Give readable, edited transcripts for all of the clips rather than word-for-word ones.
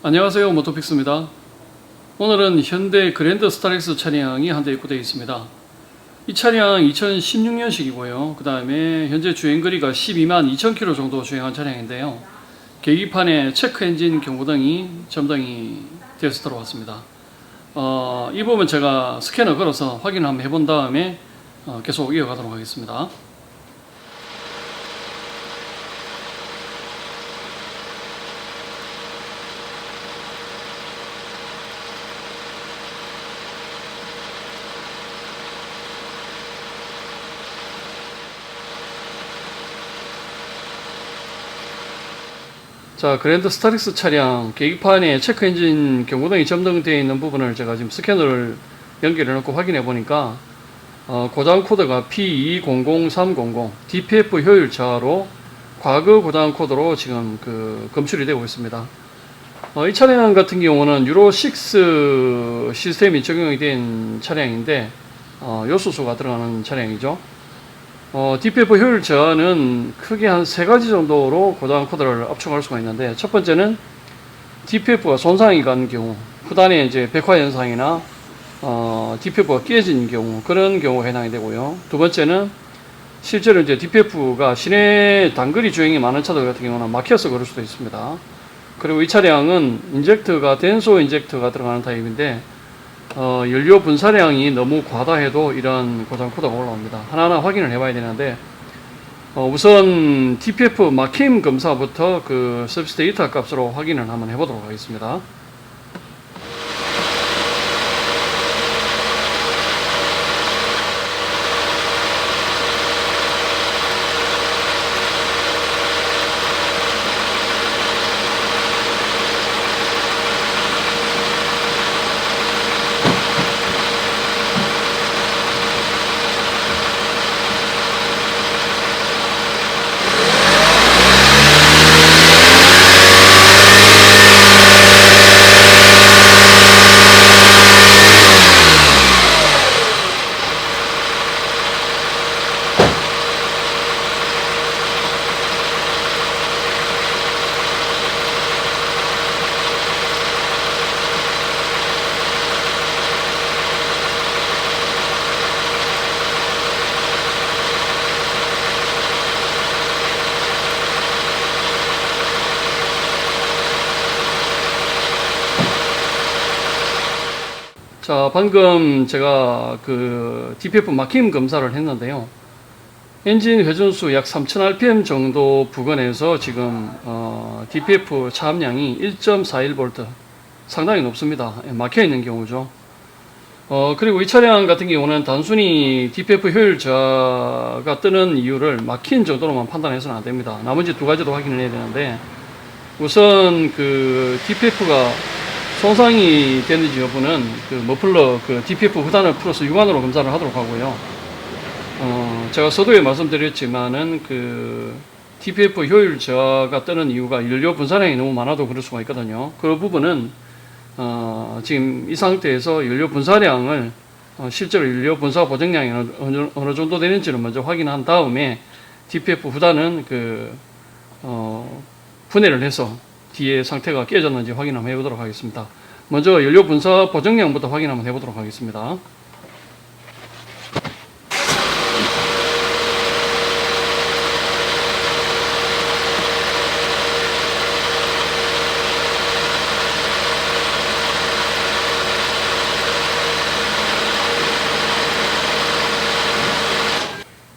안녕하세요, 모토픽스입니다. 오늘은 현대 그랜드 스타렉스 차량이 한 대 입고되어 있습니다. 이 차량 2016년식이고요. 그 다음에 현재 주행거리가 12만 2천 km 정도 주행한 차량인데요. 계기판에 체크 엔진 경고등이 점등이 되어서 들어왔습니다. 이 부분 제가 스캐너 걸어서 확인을 한번 해본 다음에 계속 이어가도록 하겠습니다. 자, 그랜드 스타렉스 차량 계기판에 체크 엔진 경고등이 점등되어 있는 부분을 제가 지금 스캐너를 연결해 놓고 확인해 보니까 고장 코드가 P200300 DPF 효율 저하로 과거 고장 코드로 지금 검출이 되고 있습니다. 이 차량 같은 경우는 유로6 시스템이 적용이 된 차량인데 요소수가 들어가는 차량이죠. DPF 효율 저하는 크게 한 3가지 정도로 고장 코드를 압축할 수가 있는데, 첫 번째는 DPF가 손상이 간 경우, 후단에 이제 백화 현상이나 DPF가 깨진 경우, 그런 경우가 해당이 되고요. 두 번째는 실제로 이제 DPF가 시내 단거리 주행이 많은 차들 같은 경우는 막혀서 그럴 수도 있습니다. 그리고 이 차량은 인젝터가 덴소 인젝터가 들어가는 타입인데 연료 분사량이 너무 과다해도 이런 고장 코드가 올라옵니다. 하나하나 확인을 해봐야 되는데, 우선 DPF 막힘 검사부터 서비스 데이터 값으로 확인을 한번 해보도록 하겠습니다. 자, 방금 제가 DPF 막힘 검사를 했는데요. 엔진 회전수 약 3000rpm 정도 부근에서 지금 DPF 차압량이 1.41V, 상당히 높습니다. 막혀 있는 경우죠. 그리고 이 차량 같은 경우는 단순히 DPF 효율 저하가 뜨는 이유를 막힌 정도로만 판단해서는 안 됩니다. 나머지 두 가지도 확인을 해야 되는데, 우선 DPF가 손상이 됐는지 여부는 머플러 DPF 후단을 풀어서 육안으로 검사를 하도록 하고요. 제가 서두에 말씀드렸지만은 DPF 효율 저하가 뜨는 이유가 연료 분사량이 너무 많아도 그럴 수가 있거든요. 그 부분은 지금 이 상태에서 연료 분사량을 실제로 연료 분사 보정량이 어느 정도 되는지를 먼저 확인한 다음에 DPF 후단은 분해를 해서 뒤에 상태가 깨졌는지 확인 한번 해보도록 하겠습니다. 먼저 연료 분사 보정량부터 확인 한번 해보도록 하겠습니다.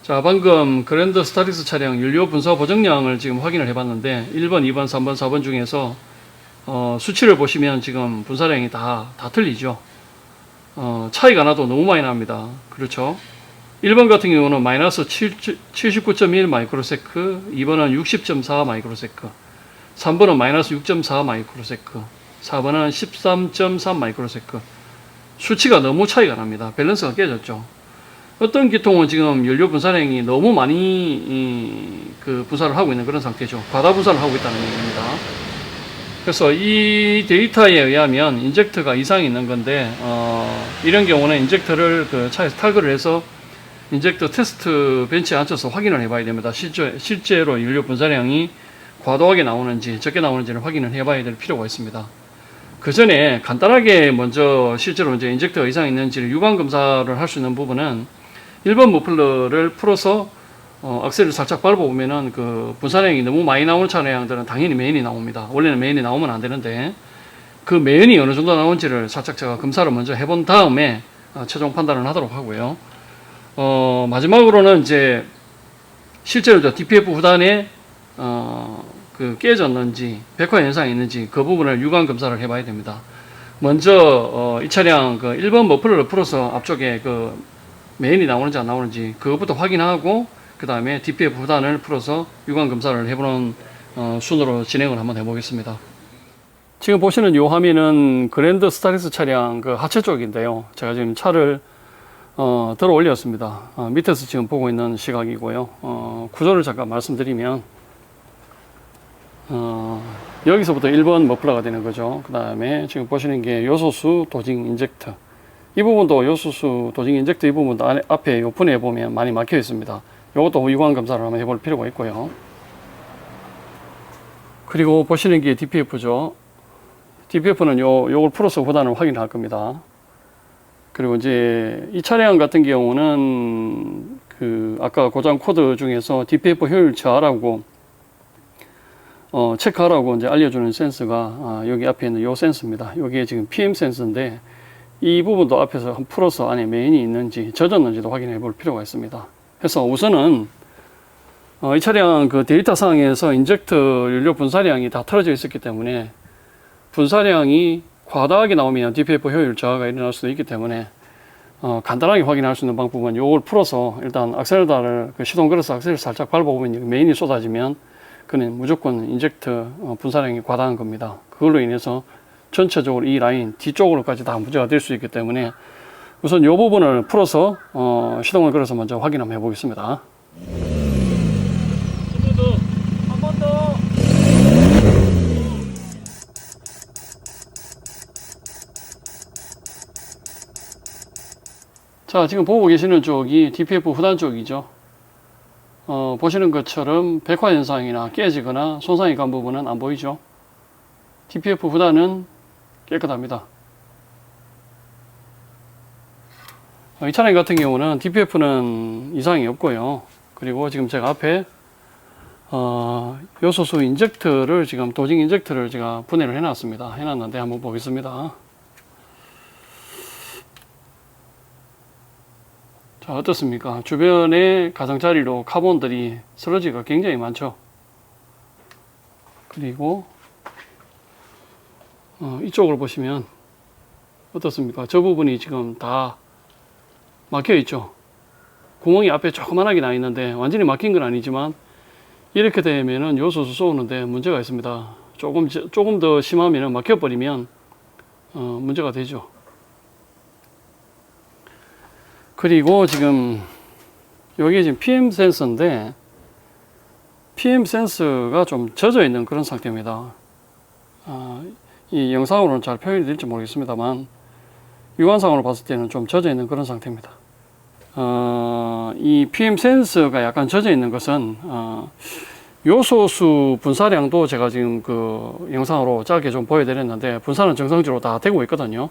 자, 방금 그랜드 스타렉스 차량 연료 분사 보정량을 지금 확인을 해봤는데 1번, 2번, 3번, 4번 중에서 수치를 보시면 지금 분사량이 다 틀리죠. 차이가 나도 너무 많이 납니다. 그렇죠? 1번 같은 경우는 마이너스 79.1 마이크로세크, 2번은 60.4 마이크로세크, 3번은 마이너스 6.4 마이크로세크, 4번은 13.3 마이크로세크. 수치가 너무 차이가 납니다. 밸런스가 깨졌죠. 어떤 기통은 지금 연료 분사량이 너무 많이 분사를 하고 있는 그런 상태죠. 과다 분사를 하고 있다는 얘기입니다. 그래서 이 데이터에 의하면 인젝터가 이상이 있는 건데 이런 경우는 인젝터를 차에서 탈거를 해서 인젝터 테스트 벤치에 앉혀서 확인을 해봐야 됩니다. 실제로 연료 분사량이 과도하게 나오는지 적게 나오는지를 확인을 해봐야 될 필요가 있습니다. 그 전에 간단하게 먼저 실제로 이제 인젝터가 이상이 있는지를 유관 검사를 할 수 있는 부분은 1번 머플러를 풀어서 악셀을 살짝 밟아보면은 그 분사량이 너무 많이 나오는 차량들은 당연히 메인이 나옵니다. 원래는 메인이 나오면 안 되는데 그 메인이 어느 정도 나온지를 살짝 제가 검사를 먼저 해본 다음에 최종 판단을 하도록 하고요. 마지막으로는 이제 실제로 DPF 후단에 그 깨졌는지 백화 현상이 있는지 그 부분을 유관 검사를 해봐야 됩니다. 먼저 이 차량 그 1번 머플러를 풀어서 앞쪽에 그 메인이 나오는지 안 나오는지 그것부터 확인하고 그 다음에 DPF 후단을 풀어서 유관 검사를 해보는 순으로 진행을 한번 해보겠습니다. 지금 보시는 이 화면은 그랜드 스타렉스 차량 그 하체 쪽인데요. 제가 지금 차를 들어 올렸습니다. 밑에서 지금 보고 있는 시각이고요. 구조를 잠깐 말씀드리면 여기서부터 1번 머플러가 되는 거죠. 그 다음에 지금 보시는 게 요소수 도징 인젝터, 이 부분도 요소수 도징 인젝터 이 부분도 앞에 요 분에 보면 많이 막혀 있습니다. 요것도 유관 검사를 한번 해볼 필요가 있고요. 그리고 보시는 게 DPF죠. DPF는 요걸 풀어서 후단을 확인할 겁니다. 그리고 이제 이 차량 같은 경우는 그 아까 고장 코드 중에서 DPF 효율 저하라고 체크하라고 이제 알려주는 센서가 여기 앞에 있는 요 센서입니다. 여기에 지금 PM 센서인데 이 부분도 앞에서 한번 풀어서 안에 메인이 있는지 젖었는지도 확인해 볼 필요가 있습니다. 그래서 우선은 이 차량 그 데이터상에서 인젝터 연료 분사량이 다 틀어져 있었기 때문에 분사량이 과다하게 나오면 DPF 효율 저하가 일어날 수도 있기 때문에 간단하게 확인할 수 있는 방법은 요걸 풀어서 일단 악셀레터를 시동 걸어서 악셀을 살짝 밟아보면 메인이 쏟아지면 그는 무조건 인젝터 분사량이 과다한 겁니다. 그걸로 인해서 전체적으로 이 라인 뒤쪽으로까지 다 문제가 될 수 있기 때문에 우선 이 부분을 풀어서 시동을 걸어서 먼저 확인 한번 해보겠습니다. 한 번 더. 자, 지금 보고 계시는 쪽이 DPF 후단 쪽이죠. 보시는 것처럼 백화 현상이나 깨지거나 손상이 간 부분은 안 보이죠. DPF 후단은 깨끗합니다. 이 차량 같은 경우는 DPF는 이상이 없고요. 그리고 지금 제가 앞에 요소수 인젝터를 지금 도징 인젝터를 제가 분해를 해놨습니다. 해놨는데 한번 보겠습니다. 자, 어떻습니까? 주변에 가장자리로 카본들이 슬러지가 굉장히 많죠. 그리고 이쪽을 보시면 어떻습니까? 저 부분이 지금 다 막혀 있죠. 구멍이 앞에 조그만하게 나 있는데 완전히 막힌 건 아니지만 이렇게 되면은 요소수 쏘는데 문제가 있습니다. 조금 더 심하면 막혀버리면 문제가 되죠. 그리고 지금 여기 지금 PM 센서인데 PM 센서가 좀 젖어 있는 그런 상태입니다. 이 영상으로는 잘 표현이 될지 모르겠습니다만 육안상으로 봤을 때는 좀 젖어 있는 그런 상태입니다. 이 PM 센서가 약간 젖어 있는 것은 요소수 분사량도 제가 지금 그 영상으로 짧게 좀 보여드렸는데 분사는 정상적으로 다 되고 있거든요.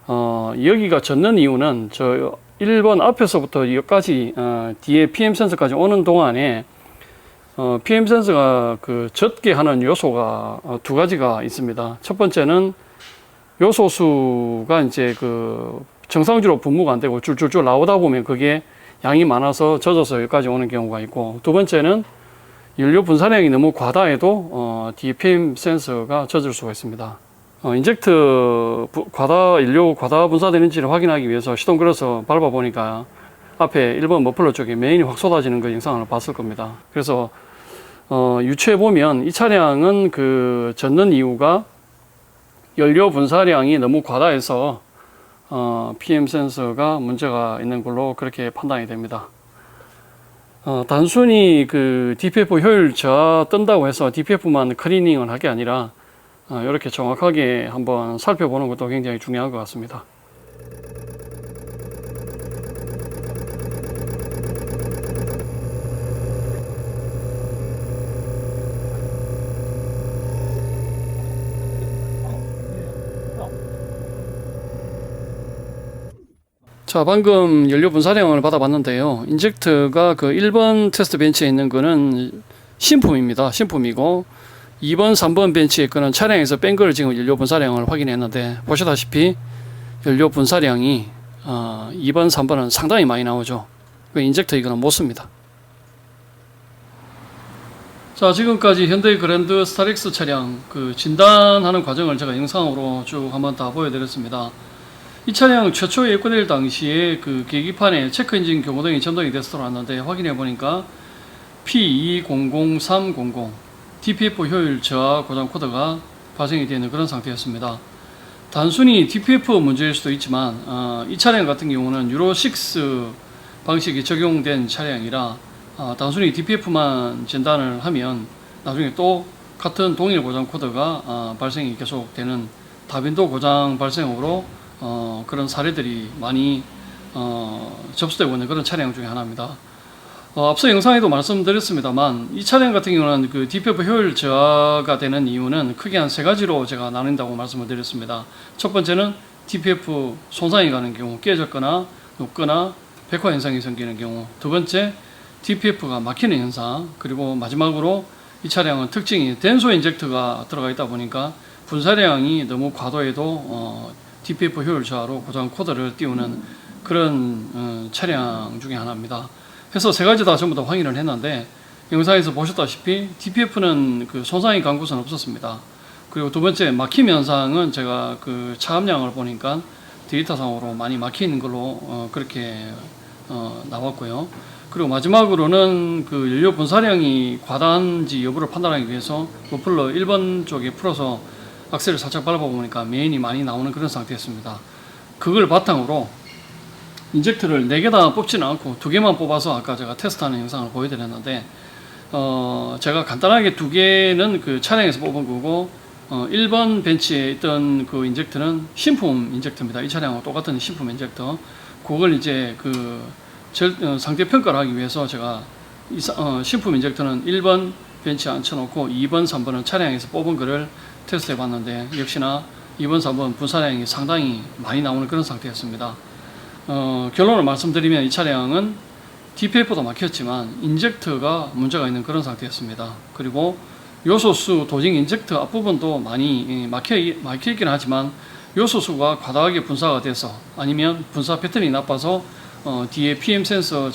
여기가 젖는 이유는 저 1번 앞에서부터 여기까지 뒤에 PM 센서까지 오는 동안에 PM 센서가 그 젖게 하는 요소가 두 가지가 있습니다. 첫 번째는 요소수가 이제 그 정상적으로 분무가 안 되고 줄줄줄 나오다 보면 그게 양이 많아서 젖어서 여기까지 오는 경우가 있고, 두 번째는 연료 분사량이 너무 과다해도 뒤에 PM 센서가 젖을 수가 있습니다. 인젝터 연료 과다 분사되는지를 확인하기 위해서 시동 걸어서 밟아 보니까 앞에 1번 머플러 쪽에 메인이 확 쏟아지는 그 영상을 봤을 겁니다. 그래서 유추해 보면 이 차량은 그 젖는 이유가 연료 분사량이 너무 과다해서 PM 센서가 문제가 있는 걸로 그렇게 판단이 됩니다. 단순히 그 DPF 효율 저하 뜬다고 해서 DPF만 클리닝을 할 게 아니라 이렇게 정확하게 한번 살펴보는 것도 굉장히 중요한 것 같습니다. 자, 방금 연료 분사량을 받아봤는데요. 인젝터가 그 1번 테스트 벤치에 있는 거는 신품입니다. 신품이고 2번, 3번 벤치에 거는 차량에서 뺀 걸 지금 연료 분사량을 확인했는데 보시다시피 연료 분사량이 2번, 3번은 상당히 많이 나오죠. 그 인젝터 이거는 못 씁니다. 자, 지금까지 현대 그랜드 스타렉스 차량 그 진단하는 과정을 제가 영상으로 쭉 한번 다 보여드렸습니다. 이 차량 최초에 입고될 당시에 그 계기판에 체크엔진 경고등이 점등이 돼서 들어왔는데 확인해 보니까 P200300 DPF 효율 저하 고장 코드가 발생이 되는 그런 상태였습니다. 단순히 DPF 문제일 수도 있지만 이 차량 같은 경우는 유로6 방식이 적용된 차량이라 단순히 DPF만 진단을 하면 나중에 또 같은 동일 고장 코드가 발생이 계속 되는 다빈도 고장 발생으로 그런 사례들이 많이 접수되고 있는 그런 차량 중에 하나입니다. 앞서 영상에도 말씀드렸습니다만 이 차량 같은 경우는 그 DPF 효율 저하가 되는 이유는 크게 한 세 가지로 제가 나눈다고 말씀을 드렸습니다. 첫 번째는 DPF 손상이 가는 경우, 깨졌거나 녹거나 백화 현상이 생기는 경우, 두 번째 DPF가 막히는 현상, 그리고 마지막으로 이 차량은 특징이 denso 인젝터가 들어가 있다 보니까 분사량이 너무 과도해도 DPF 효율 저하로 고장 코드를 띄우는 그런 차량 중에 하나입니다. 해서 세 가지 다 전부 다 확인을 했는데 영상에서 보셨다시피 DPF는 그 손상이 간 곳은 없었습니다. 그리고 두 번째 막힘 현상은 제가 그 차감량을 보니까 데이터상으로 많이 막히는 걸로 그렇게 나왔고요. 그리고 마지막으로는 그 연료 분사량이 과다한지 여부를 판단하기 위해서 머플러 1번 쪽에 풀어서 악셀을 살짝 밟아보니까 메인이 많이 나오는 그런 상태였습니다. 그걸 바탕으로 인젝터를 4개 다 뽑지는 않고 2개만 뽑아서 아까 제가 테스트하는 영상을 보여드렸는데 제가 간단하게 2개는 그 차량에서 뽑은 거고 1번 벤치에 있던 그 인젝터는 신품 인젝터입니다. 이 차량하고 똑같은 신품 인젝터. 그걸 이제 그 상태 평가를 하기 위해서 제가 신품 인젝터는 1번 벤치에 앉혀놓고 2번, 3번은 차량에서 뽑은 거를 테스트 해봤는데 역시나 2번, 3번 분사량이 상당히 많이 나오는 그런 상태였습니다. 결론을 말씀드리면 이 차량은 DPF도 막혔지만 인젝터가 문제가 있는 그런 상태였습니다. 그리고 요소수 도징 인젝터 앞부분도 많이 막혀있긴 하지만 요소수가 과다하게 분사가 돼서 아니면 분사 패턴이 나빠서 뒤에 PM 센서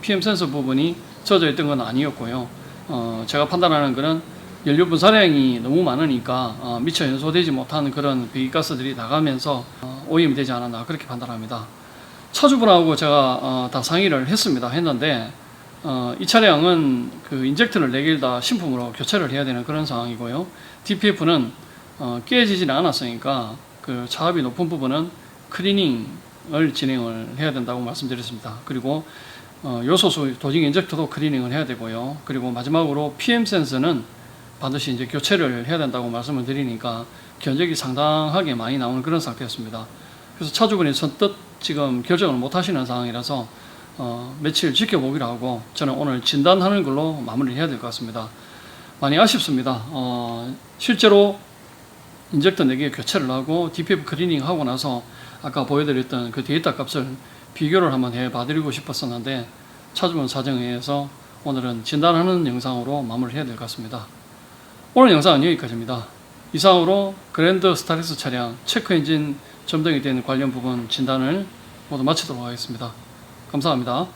PM 센서 부분이 젖어 있던 건 아니었고요. 제가 판단하는 것은 연료 분사량이 너무 많으니까 미처 연소되지 못한 그런 배기가스들이 나가면서 오염이 되지 않았나 그렇게 판단합니다. 차주분하고 제가 다 상의를 했는데 이 차량은 그 인젝터를 4개를 다 신품으로 교체를 해야 되는 그런 상황이고요. DPF는 깨지지는 않았으니까 그 차압이 높은 부분은 클리닝을 진행을 해야 된다고 말씀드렸습니다. 그리고 요소수 도징 인젝터도 클리닝을 해야 되고요. 그리고 마지막으로 PM 센서는 반드시 이제 교체를 해야 된다고 말씀을 드리니까 견적이 상당하게 많이 나오는 그런 상태였습니다. 그래서 차주분이 선뜻 지금 결정을 못 하시는 상황이라서 며칠 지켜보기로 하고 저는 오늘 진단하는 걸로 마무리를 해야 될 것 같습니다. 많이 아쉽습니다. 실제로 인젝터 4개 교체를 하고 DPF 클리닝 하고 나서 아까 보여드렸던 그 데이터 값을 비교를 한번 해봐드리고 싶었었는데 차주분 사정에 의해서 오늘은 진단하는 영상으로 마무리를 해야 될 것 같습니다. 오늘 영상은 여기까지입니다. 이상으로 그랜드 스타렉스 차량 체크엔진 점등이 된 관련 부분 진단을 모두 마치도록 하겠습니다. 감사합니다.